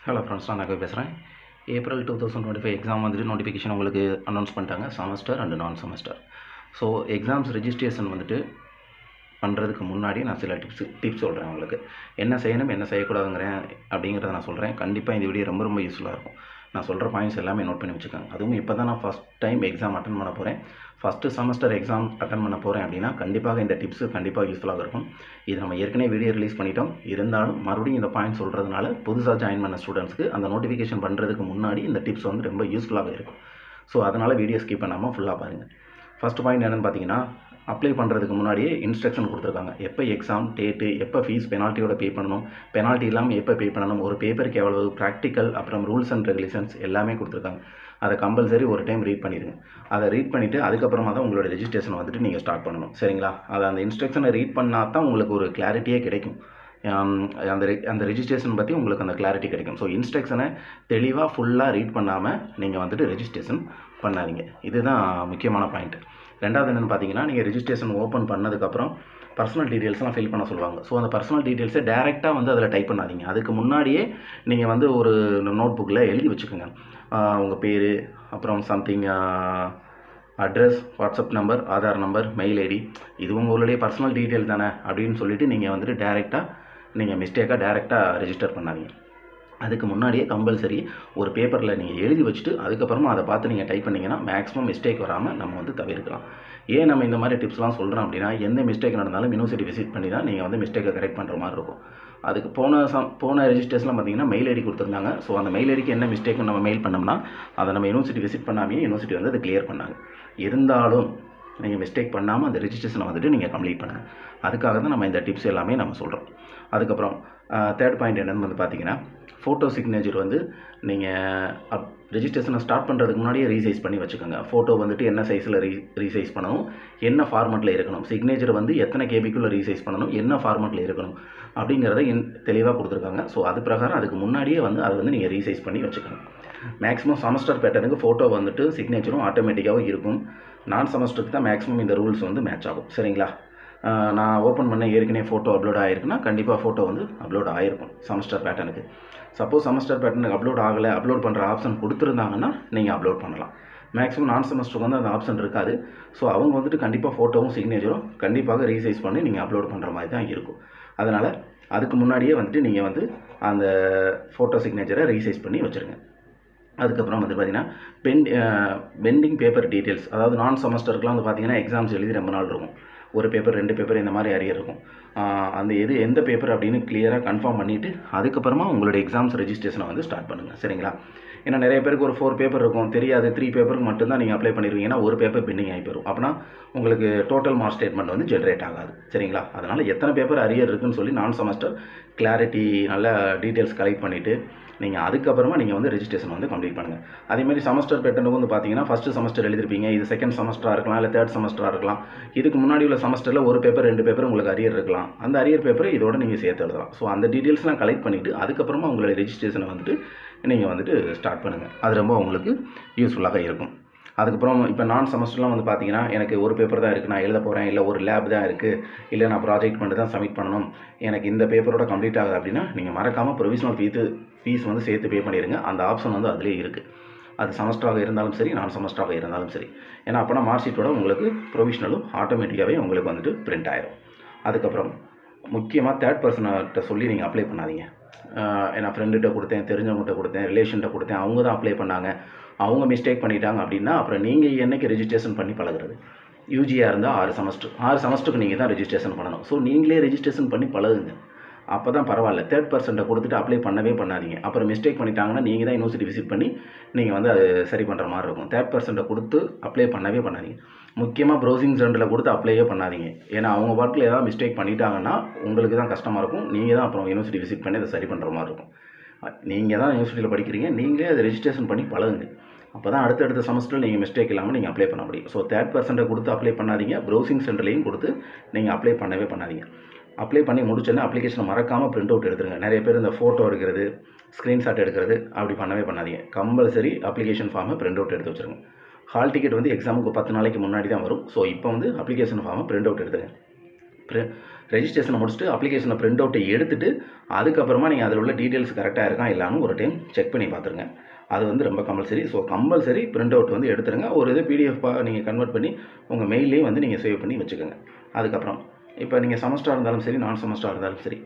Hello friends, நான் நகை பேசுகிறேன். ஏப்ரல் 2025 எக்ஸாம் வந்துட்டு நோட்டிஃபிகேஷன் உங்களுக்கு அனௌன்ஸ் பண்ணிட்டாங்க, செமஸ்டர் அண்ட் நான் செமஸ்டர். ஸோ எக்ஸாம்ஸ் ரெஜிஸ்ட்ரேஷன் வந்துட்டு பண்ணுறதுக்கு முன்னாடி நான் சில டிப்ஸ் சொல்கிறேன். உங்களுக்கு என்ன செய்யணும் என்ன செய்யக்கூடாதுங்கிறேன் அப்படிங்கிறத நான் சொல்கிறேன். கண்டிப்பாக இந்த வீடியோ ரொம்ப யூஸ்ஃபுல்லாக இருக்கும். நான் சொல்கிற பாயிண்ட்ஸ் எல்லாமே நோட் பண்ணி வச்சுக்கோங்க. அதுவும் இப்போ தான் நான் ஃபஸ்ட் டைம் எக்ஸாம் அட்டன் பண்ண போகிறேன், ஃபஸ்ட்டு செமஸ்டர் எக்ஸாம் அட்டன் பண்ண போகிறேன் அப்படின்னா கண்டிப்பாக இந்த டிப்ஸு கண்டிப்பாக யூஸ்ஃபுல்லாக இருக்கும். இது நம்ம ஏற்கனவே வீடியோ ரிலீஸ் பண்ணிட்டோம், இருந்தாலும் மறுபடியும் இந்த பாயிண்ட் சொல்கிறதுனால புதுசாக ஜாயின் பண்ண ஸ்டூடெண்ட்ஸ்க்கு அந்த நோட்டிஃபிகேஷன் பண்ணுறதுக்கு முன்னாடி இந்த டிப்ஸ் வந்து ரொம்ப யூஸ்ஃபுல்லாக இருக்கும். ஸோ அதனால் வீடியோ ஸ்கிப் பண்ணாமல் ஃபுல்லாக பாருங்கள். ஃபஸ்ட் பாயிண்ட் என்னென்னு பார்த்தீங்கன்னா, அப்ளை பண்ணுறதுக்கு முன்னாடியே இன்ஸ்ட்ரக்ஷன் கொடுத்துருக்காங்க. எப்போ எக்ஸாம் டேட்டு, எப்போ ஃபீஸ் பெனால்ட்டியோட பே பண்ணணும், பெனால்ட்டி இல்லாமல் எப்போ பே பண்ணணும், ஒரு பேப்பருக்கு எவ்வளவு, ப்ராக்டிக்கல், அப்புறம் ரூல்ஸ் அண்ட் ரெகுலேஷன்ஸ் எல்லாமே கொடுத்துருக்காங்க. அதை கம்பல்சரி ஒரு டைம் ரீட் பண்ணிடுங்க. அதை ரீட் பண்ணிவிட்டு அதுக்கப்புறமா தான் உங்களோட ரெஜிஸ்ட்ரேஷன் வந்துட்டு நீங்கள் ஸ்டார்ட் பண்ணணும். சரிங்களா? அதை அந்த இன்ஸ்ட்ரக்ஷனை ரீட் பண்ணால் தான் உங்களுக்கு ஒரு கிளாரிட்டியே கிடைக்கும். அந்த ரெஜிஸ்ட்ரேஷன் பற்றி உங்களுக்கு அந்த கிளாரிட்டி கிடைக்கும். ஸோ இன்ஸ்ட்ரக்ஷனை தெளிவாக ஃபுல்லாக ரீட் பண்ணாமல் நீங்கள் வந்துட்டு ரெஜிஸ்ட்ரேஷன் பண்ணாதீங்க. இதுதான் முக்கியமான பாயிண்ட். ரெண்டாவது என்னென்னு பார்த்தீங்கன்னா, நீங்கள் ரெஜிஸ்ட்ரேஷன் ஓப்பன் பண்ணதுக்கப்புறம் பர்சனல் டீட்டெயில்ஸ்லாம் ஃபில் பண்ண சொல்லுவாங்க. ஸோ அந்த பர்சனல் டீட்டெயில்ஸை டேரெக்டாக வந்து அதில் டைப் பண்ணாதீங்க. அதுக்கு முன்னாடியே நீங்கள் வந்து ஒரு நோட் புக்கில் எழுதி வச்சுக்கோங்க. உங்கள் பேர், அப்புறம் something address, WhatsApp number, Aadhaar number, mail ID, இது உங்களுடைய பர்சனல் டீட்டெயில் தானே அப்படின்னு சொல்லிவிட்டு நீங்கள் வந்துட்டு டேரெக்டாக ரெஜிஸ்டர் பண்ணாதீங்க. அதுக்கு முன்னாடியே கம்பல்சரி ஒரு பேப்பரில் நீங்கள் எழுதி வச்சுட்டு அதுக்கப்புறமா அதை பார்த்து நீங்கள் டைப் பண்ணிங்கன்னா மேக்ஸிமம் மிஸ்டேக் வராமல் நம்ம வந்து தவிர்க்கலாம். ஏன் நம்ம இந்த மாதிரி டிப்ஸ்லாம் சொல்கிறோம் அப்படின்னா, எந்த மிஸ்டேக் நடந்தாலும் யூனிவர்சிட்டி விசிட் பண்ணி தான் நீங்கள் வந்து மிஸ்டேக்கை கரெக்ட் பண்ணுற மாதிரி இருக்கும். அதுக்கு போன ரெஜிஸ்ட்ரேஷன்லாம் பார்த்தீங்கன்னா மெயில் ஐடி கொடுத்துருந்தாங்க. ஸோ அந்த மெயில் ஐடிக்கு என்ன மிஸ்டேக் நம்ம மெயில் பண்ணோம்னா அதை நம்ம யூனிவர்சிட்டி விசிட் பண்ணாமே யூனிவர்சிட்டி வந்து அதை கிளியர் பண்ணாங்க. இருந்தாலும் நீங்கள் மிஸ்டேக் பண்ணாமல் அந்த ரெஜிஸ்ட்ரேஷனை வந்துட்டு நீங்கள் கம்ப்ளீட் பண்ணுங்கள். அதுக்காக தான் நம்ம இந்த டிப்ஸ் எல்லாமே நம்ம சொல்கிறோம். அதுக்கப்புறம் தேர்ட் பாயிண்ட் என்னென்னு வந்து பார்த்தீங்கன்னா, ஃபோட்டோ சிக்னேச்சர் வந்து நீங்கள் ரெஜிஸ்ட்ரேஷனை ஸ்டார்ட் பண்ணுறதுக்கு முன்னாடியே ரீசைஸ் பண்ணி வச்சுக்கோங்க. ஃபோட்டோ வந்துட்டு என்ன சைஸில் ரீசைஸ் பண்ணணும், என்ன ஃபார்மெட்டில் இருக்கணும், சிக்னேச்சர் வந்து எத்தனை கேபிக்குள்ளே ரீசைஸ் பண்ணணும், என்ன ஃபார்மெட்டில் இருக்கணும் அப்படிங்கிறத தெளிவாக கொடுத்துருக்காங்க. ஸோ அது பிரகாரம் அதுக்கு முன்னாடியே வந்து அதை வந்து நீங்கள் ரீசைஸ் பண்ணி வச்சுக்கணும். மேக்ஸிமம் செமஸ்டர் பேட்டர்னுக்கு ஃபோட்டோ வந்துட்டு சிக்னேச்சரும் ஆட்டோமேட்டிக்காகவும் இருக்கும். நான் செமஸ்டருக்கு தான் மேக்ஸிமம் இந்த ரூல்ஸ் வந்து மேட்ச் ஆகும். சரிங்களா? நான் ஓப்பன் பண்ண ஏற்கனவே ஃபோட்டோ அப்லோட் ஆகிருக்குன்னா கண்டிப்பாக ஃபோட்டோ வந்து அப்லோட் ஆகிருக்கும் செமஸ்டர் பேட்டர்னுக்கு. சப்போஸ் செமஸ்டர் பேட்டர்னுக்கு அப்லோட் பண்ணுற ஆப்ஷன் கொடுத்துருந்தாங்கன்னா நீங்கள் அப்லோட் பண்ணலாம். மேக்ஸிமம் நான் செமஸ்டருக்கு வந்து அந்த ஆப்ஷன் இருக்காது. ஸோ அவங்க வந்துட்டு கண்டிப்பாக ஃபோட்டோவும் சிக்னேச்சரும் கண்டிப்பாக ரீசைஸ் பண்ணி நீங்கள் அப்லோட் பண்ணுற மாதிரி தான் இருக்கும். அதனால் அதுக்கு முன்னாடியே வந்துட்டு நீங்கள் வந்து அந்த ஃபோட்டோ சிக்னேச்சரை ரீசைஸ் பண்ணி வச்சுருங்க. அதுக்கப்புறம் வந்து பார்த்திங்கன்னா பெண்டிங் பேப்பர் டீட்டெயில்ஸ், அதாவது நான் செமஸ்டருக்குலாம் வந்து பார்த்திங்கன்னா எக்ஸாம்ஸ் எழுதி ரொம்ப நாள் இருக்கும். ஒரு பேப்பர் 2 பேப்பர் இந்த மாதிரி அரியர் இருக்கும். அந்த எந்த பேப்பர் அப்படின்னு கிளியராக கன்ஃபார்ம் பண்ணிவிட்டு அதுக்கப்புறமா உங்களோட எக்ஸாம்ஸ் ரெஜிஸ்ட்ரேஷனை வந்து ஸ்டார்ட் பண்ணுங்கள். சரிங்களா? ஏன்னா நிறைய பேருக்கு ஒரு 4 பேப்பர் இருக்கும், தெரியாது. 3 பேப்பருக்கு மட்டும்தான் நீங்கள் அப்ளை பண்ணிடுவீங்கன்னா ஒரு பேப்பர் பெண்டிங் ஆகி போயிடும். அப்படின்னா உங்களுக்கு டோட்டல் மார்க் ஸ்டேட்மெண்ட் வந்து ஜென்ரேட் ஆகாது. சரிங்களா? அதனால் எத்தனை பேப்பர் அரியர் இருக்குன்னு சொல்லி நான் செமஸ்டர் கிளாரிட்டி நல்லா டீட்டெயில்ஸ் கலெக்ட் பண்ணிவிட்டு நீங்கள் அதுக்கப்புறமா நீங்கள் வந்து ரெஜிஸ்ட்ரேஷன் வந்து கம்ப்ளீட் பண்ணுங்கள். அதேமாதிரி செமஸ்டர் பேட்டர்னுக்கு வந்து பார்த்தீங்கன்னா ஃபஸ்ட்டு செமஸ்டர் எழுதிருப்பீங்க, இது செகண்ட் செமஸ்டராக இருக்கலாம், இல்லை தேர்ட் செமஸ்டராக இருக்கலாம். இதுக்கு முன்னாடி உள்ள செமஸ்டரில் ஒரு பேப்பர் 2 பேப்பர் உங்களுக்கு அரியர் இருக்கலாம். அந்த அரியர் பேப்பரை இதோட நீங்கள் சேர்த்து எழுதலாம். ஸோ அந்த டீட்டெயில்ஸ்லாம் கலெக்ட் பண்ணிவிட்டு அதுக்கப்புறமா உங்களுடைய ரெஜிஸ்ட்ரேஷனை வந்துட்டு நீங்கள் வந்துட்டு ஸ்டார்ட் பண்ணுங்கள். அது ரொம்ப உங்களுக்கு யூஸ்ஃபுல்லாக இருக்கும். அதுக்கப்புறம் இப்போ நான் செமஸ்டர்லாம் வந்து பார்த்தீங்கன்னா எனக்கு ஒரு பேப்பர் தான் இருக்குது, நான் எழுத போகிறேன், இல்லை ஒரு லேப் தான் இருக்குது, இல்லை நான் ப்ராஜெக்ட் மட்டும் தான் சப்மிட் பண்ணணும், எனக்கு இந்த பேப்பரோட கம்ப்ளீட் ஆகுது அப்படின்னா நீங்கள் மறக்காமல் ப்ரொவிஷனல் ஃபீஸ் வந்து சேர்த்து பே பண்ணிடுங்க. அந்த ஆப்ஷன் வந்து அதிலே இருக்குது. அது செமஸ்டராக இருந்தாலும் சரி, நான் செமஸ்டராக இருந்தாலும் சரி. ஏன்னா அப்போனா மார்க் ஷீட்டோட உங்களுக்கு ப்ரொவிஷனலும் ஆட்டோமேட்டிக்காகவே உங்களுக்கு வந்துட்டு பிரிண்ட் ஆயிடும். அதுக்கப்புறம் முக்கியமாக தேர்ட் பர்சன்கிட்ட சொல்லி நீங்கள் அப்ளை பண்ணாதீங்க. ஏன்னா ஃப்ரெண்டுகிட்ட கொடுத்தேன், தெரிஞ்சவங்ககிட்ட கொடுத்தேன், ரிலேஷன்கிட்ட கொடுத்தேன், அவங்க தான் அப்ளை பண்ணாங்க, அவங்க மிஸ்டேக் பண்ணிட்டாங்க அப்படின்னா அப்புறம் நீங்கள் என்றைக்கு ரெஜிஸ்ட்ரேஷன் பண்ணி பழகுறது? யூஜியாக இருந்தால் 6 செமஸ்டருக்கு நீங்கள் தான் ரெஜிஸ்ட்ரேஷன் பண்ணணும். ஸோ நீங்களே ரெஜிஸ்ட்ரேஷன் பண்ணி பழகுங்க. அப்போ தான் பரவாயில்ல. தேர்ட் பர்சன்ட்டை கொடுத்துட்டு அப்ளை பண்ணவே பண்ணாதீங்க. அப்புறம் மிஸ்டேக் பண்ணிட்டாங்கன்னா நீங்கள் தான் யூனிவர்சிட்டி விசிட் பண்ணி நீங்கள் வந்து அது சரி பண்ணுற மாதிரி இருக்கும். தேர்ட் பர்சன்ட்டை கொடுத்து அப்ளை பண்ணவே பண்ணாதீங்க. முக்கியமாக ப்ரௌசிங் சென்டரில் கொடுத்து அப்ளையே பண்ணாதீங்க. ஏன்னா அவங்க பாட்டில் ஏதாவது மிஸ்டேக் பண்ணிட்டாங்கன்னா உங்களுக்கு தான் கஷ்டமாக இருக்கும். நீங்கள் தான் அப்புறம் யூனிவர்சிட்டி விசிட் பண்ணி அதை சரி பண்ணுற மாதிரி இருக்கும். நீங்கள் தான் யூனிவர்சிட்டியில் படிக்கிறீங்க, நீங்களே அதை ரெஜிஸ்ட்ரேஷன் பண்ணி பழகுங்க. அப்போ தான் அடுத்தடுத்த செமஸ்டரில் நீங்கள் மிஸ்டேக் இல்லாமல் நீங்கள் அப்ளை பண்ண முடியும். ஸோ தேர்ட் பர்சன்ட்டை கொடுத்து அப்ளை பண்ணாதீங்க. ப்ரௌசிங் சென்டர்லையும் கொடுத்து நீங்கள் அப்ளை பண்ணவே பண்ணாதீங்க. அப்ளை பண்ணி முடிச்சோன்னா அப்ளிகேஷனை மறக்காமல் பிரிண்ட் அவுட் எடுத்துருங்க. நிறைய பேர் இந்த ஃபோட்டோ எடுக்கிறது, ஸ்க்ரீன்ஷாட் எடுக்கிறது அப்படி பண்ணவே பண்ணாதீங்க. கம்பல்சரி அப்ளிகேஷன் ஃபார்மை பிரிண்ட் அவுட் எடுத்து வச்சுருங்க. ஹால் டிக்கெட் வந்து எக்ஸாமுக்கு 10 நாளைக்கு முன்னாடி தான் வரும். ஸோ இப்போ வந்து அப்ளிகேஷன் ஃபார்மை பிரிண்ட் அவுட் எடுத்துங்க. ரெஜிஸ்ட்ரேஷனை முடிச்சுட்டு அப்ளிகேஷனை பிரிண்ட் அவுட்டை எடுத்துகிட்டு அதுக்கப்புறமா நீங்கள் அதில் உள்ள டீட்டெயில்ஸ் கரெக்டாக இருக்கா இல்லாமல் ஒரு டைம் செக் பண்ணி பார்த்துருங்க. அது வந்து ரொம்ப compulsory. So compulsory print out வந்து எடுத்துருங்க. ஒரு இது பிடிஎஃபாக நீங்கள் கன்வெர்ட் பண்ணி உங்கள் மெயிலே வந்து நீங்கள் சேவ் பண்ணி வச்சுக்கோங்க. அதுக்கப்புறம் இப்போ நீங்கள் செமஸ்டராக இருந்தாலும் சரி, நான் செமஸ்டராக இருந்தாலும் சரி,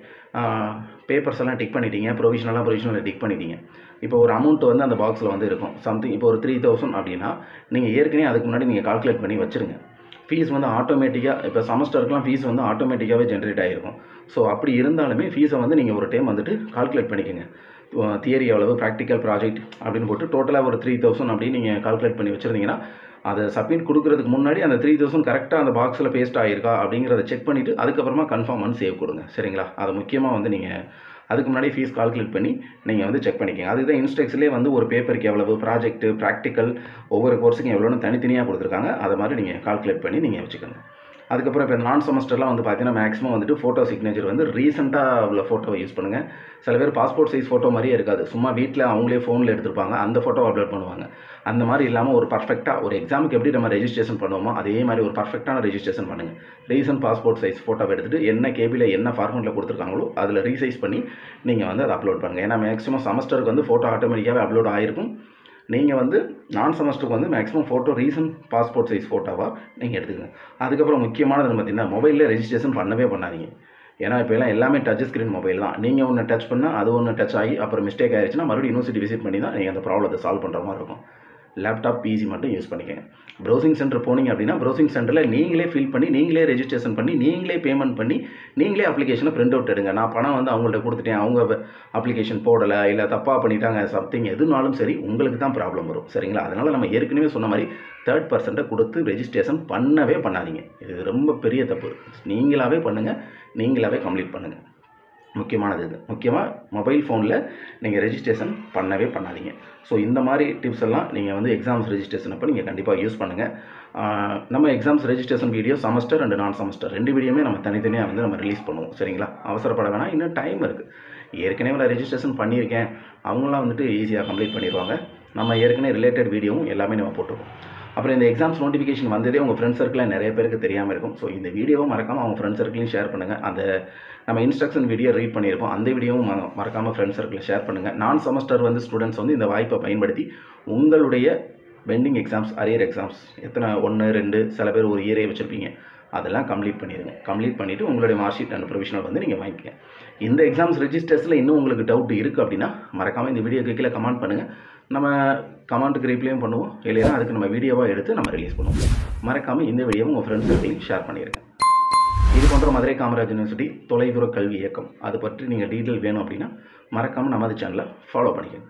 பேப்பர்ஸ் எல்லாம் டிக் பண்ணிட்டீங்க, ப்ரொவிஷனல் டிக் பண்ணிட்டீங்க. இப்போ ஒரு அமௌண்ட் வந்து அந்த பாக்ஸில் வந்து இருக்கும் சம்திங். இப்போ ஒரு 3000 அப்படின்னா நீங்கள் ஏற்கனவே அதுக்கு முன்னாடி நீங்கள் கால்குலேட் பண்ணி வச்சுருங்க. ஃபீஸ் வந்து ஆட்டோமேட்டிக்காக இப்போ செமஸ்டருக்குலாம் ஃபீஸ் வந்து ஆட்டோமேட்டிக்காகவே ஜென்ரேட் ஆகிருக்கும். ஸோ அப்படி இருந்தாலுமே ஃபீஸை வந்து நீங்கள் ஒரு டைம் வந்துட்டு கால்குலேட் பண்ணிக்கோங்க. தியரி எவ்வளவு, ப்ராக்டிக்கல் ப்ராஜெக்ட் அப்படின்னு போட்டு டோட்டலாக ஒரு 3000 அப்படின்னு நீங்கள் கால்குலேட் பண்ணி வச்சுருந்தீங்கன்னா அதை சப்மிட் கொடுக்குறதுக்கு முன்னாடி அந்த 3000 கரெக்டாக அந்த பாக்ஸில் பேஸ்ட் ஆகிருக்கா அப்படிங்கிறத செக் பண்ணிவிட்டு அதுக்கப்புறமா கன்ஃபார்ம் பண்ணி சேவ் கொடுங்க. சரிங்களா? அதை முக்கியமாக வந்து நீங்கள் அதுக்கு முன்னாடி ஃபீஸ் கால்குலேட் பண்ணி நீங்கள் வந்து செக் பண்ணிக்கோங்க. அதுதான் இன்ஸ்ட்ரக்ஸ்லேயே வந்து ஒரு பேப்பருக்கு எவ்வளவு, ப்ராஜெக்ட்டு, ப்ராக்டிக்கல் ஒவ்வொரு கோர்ஸுக்கும் எவ்வளோன்னு தனித்தனியாக கொடுத்துருக்காங்க. அதை மாதிரி நீங்கள் கால்குலேட் பண்ணி நீங்கள் வச்சுக்கோங்க. அதுக்கப்புறம் இப்போ நான் செமஸ்டர்லாம் வந்து பார்த்தீங்கன்னா மேக்ஸிமம் வந்துட்டு ஃபோட்டோ சிக்னேச்சர் வந்து ரீசெண்டாக உள்ள ஃபோட்டோவை யூஸ் பண்ணுங்கள். சில பேர் பாஸ்போர்ட் சைஸ் ஃபோட்டோ மாதிரியே இருக்காது, சும்மா வீட்டில் அவங்களே ஃபோனில் எடுத்துருப்பாங்க, அந்த ஃபோட்டோ அப்லோட் பண்ணுவாங்க. அந்த மாதிரி இல்லாமல் ஒரு பர்ஃபெக்டாக ஒரு எக்ஸாமுக்கு எப்படி நம்ம ரெஜிஸ்ட்ரேஷன் பண்ணுவோமோ அதே மாதிரி ஒரு பர்ஃபெக்டான ரெஜிஸ்ட்ரேஷன் பண்ணுங்கள். ரீசன்ட் பாஸ்போர்ட் சைஸ் ஃபோட்டோவை எடுத்துகிட்டு என்ன கேபியில் என்ன ஃபார்மெட்டில் கொடுத்துருக்காங்களோ அதில் ரீசைஸ் பண்ணி நீங்கள் வந்து அதை அப்லோட் பண்ணுங்கள். ஏன்னா மேக்ஸிமம் செமஸ்டருக்கு வந்து ஃபோட்டோ ஆட்டோமேட்டிக்காகவே அப்லோட் ஆகிருக்கும். நீங்கள் வந்து நான் செமஸ்டருக்கு வந்து maximum photo recent passport size ஃபோட்டோவாக நீங்கள் எடுத்துக்கங்க. அதுக்கப்புறம் முக்கியமானது பார்த்தீங்கன்னா மொபைலில் ரெஜிஸ்ட்ரேஷன் பண்ணவே பண்ணாதீங்க. ஏன்னா இப்போ எல்லாம் எல்லாமே டச் ஸ்க்ரீன் மொபைல் தான். நீங்கள் ஒன்று டச் பண்ணால் அது ஒன்று டச் ஆகி அப்புறம் மிஸ்டேக் ஆகிடுச்சுன்னா மறுபடியும் யூனிவர்சிட்டி விசிட் பண்ணி தான் நீங்கள் அந்த ப்ராப்ளத்தை சால்வ் பண்ணுற மாதிரி இருக்கும். லேப்டாப், பிசி மட்டும் யூஸ் பண்ணிக்கங்க. ப்ரௌசிங் சென்டர் போனீங்க அப்படின்னா ப்ரௌசிங் சென்டரில் நீங்களே ஃபில் பண்ணி, நீங்களே ரெஜிஸ்ட்ரேஷன் பண்ணி, நீங்களே பேமெண்ட் பண்ணி, நீங்களே அப்ளிகேஷனை பிரிண்ட் அவுட் எடுங்க. நான் பணம் வந்து அவங்கள்ட்ட கொடுத்துட்டேன், அவங்க அப்ளிகேஷன் போடலை, இல்லை தப்பாக பண்ணிட்டாங்க, சம்திங் எதுனாலும் சரி உங்களுக்கு தான் ப்ராப்ளம் வரும். சரிங்களா? அதனால் நம்ம ஏற்கனவே சொன்ன மாதிரி தேர்ட் பர்சன்ட்டை கொடுத்து ரெஜிஸ்ட்ரேஷன் பண்ணவே பண்ணாதீங்க. இது ரொம்ப பெரிய தப்பு. நீங்களாகவே பண்ணுங்கள், நீங்களாகவே கம்ப்ளீட் பண்ணுங்கள். முக்கியமானது இது. முக்கியமாக மொபைல் ஃபோனில் நீங்கள் ரெஜிஸ்ட்ரேஷன் பண்ணவே பண்ணாதீங்க. ஸோ இந்த மாதிரி டிப்ஸ் எல்லாம் நீங்கள் வந்து எக்ஸாம்ஸ் ரெஜிஸ்ட்ரேஷன் அப்போ நீங்கள் கண்டிப்பாக யூஸ் பண்ணுங்கள். நம்ம exams registration video semester and நான் செமஸ்டர் 2 வீடியோமே நம்ம தனித்தனியாக வந்து நம்ம ரிலீஸ் பண்ணுவோம். சரிங்களா? அவசரப்பட வேணாம், இன்னும் டைம் இருக்குது. ஏற்கனவே நான் ரெஜிஸ்ட்ரேஷன் பண்ணியிருக்கேன், அவங்களாம் வந்துட்டு ஈஸியாக கம்ப்ளீட் பண்ணிடுவாங்க. நம்ம ஏற்கனவே ரிலேட்டட் வீடியோவும் எல்லாமே நம்ம போட்டுருக்கோம். அப்புறம் இந்த எக்ஸாம்ஸ் நோட்டிஃபிகேஷன் வந்ததே உங்கள் ஃப்ரெண்ட்ஸ் சர்க்கிளில் நிறைய பேருக்கு தெரியாமல் இருக்கும். ஸோ இந்த வீடியோவும் மறக்காமல் அவங்க ஃப்ரெண்ட்ஸ் சர்க்கிளையும் ஷேர் பண்ணுங்கள். அந்த நம்ம இன்ஸ்ட்ரக்ஷன் வீடியோ ரீட் பண்ணியிருப்போம், அந்த வீடியோவும் மறக்காமல் ஃப்ரெண்ட்ஸ் சர்க்கிளில் ஷேர் பண்ணுங்கள். நான் செமஸ்டர் வந்து ஸ்டூடெண்ட்ஸ் வந்து இந்த வாய்ப்பை பயன்படுத்தி உங்களுடைய பெண்டிங் எக்ஸாம்ஸ், அரியர் எக்ஸாம்ஸ் எத்தனை 1, 2 சில பேர் ஒரு இயரே வச்சுருப்பீங்க, அதெல்லாம் கம்ப்ளீட் பண்ணிடுங்க. கம்ப்ளீட் பண்ணிவிட்டு உங்களுடைய மார்க் ஷீட் அண்ட் ப்ரொவிஷனல் வந்து நீங்கள் வாங்கிக்கங்க. இந்த எக்ஸாம்ஸ் ரெஜிஸ்டர்ஸில் இன்னும் உங்களுக்கு டவுட் இருக்குது அப்படின்னா மறக்காமல் இந்த வீடியோக்கு கீழே கமெண்ட் பண்ணுங்கள். நம்ம கமெண்ட்டுக்கு ரிப்ளையும் பண்ணுவோம், இல்லையா அதுக்கு நம்ம வீடியோவாக எடுத்து நம்ம ரிலீஸ் பண்ணுவோம். மறக்காமல் இந்த வீடியோவை உங்கள் ஃப்ரெண்ட்ஸ் சர்க்கிளையும் ஷேர் பண்ணிடுங்க. இது போன்ற மதுரை காமராஜ் யூனிவர்சிட்டி தொலைதூர கல்வி இயக்கம் அது பற்றி நீங்கள் டீட்டெயில் வேணும் அப்படின்னா மறக்காமல் நமது சேனலை ஃபாலோ பண்ணிக்கோங்க.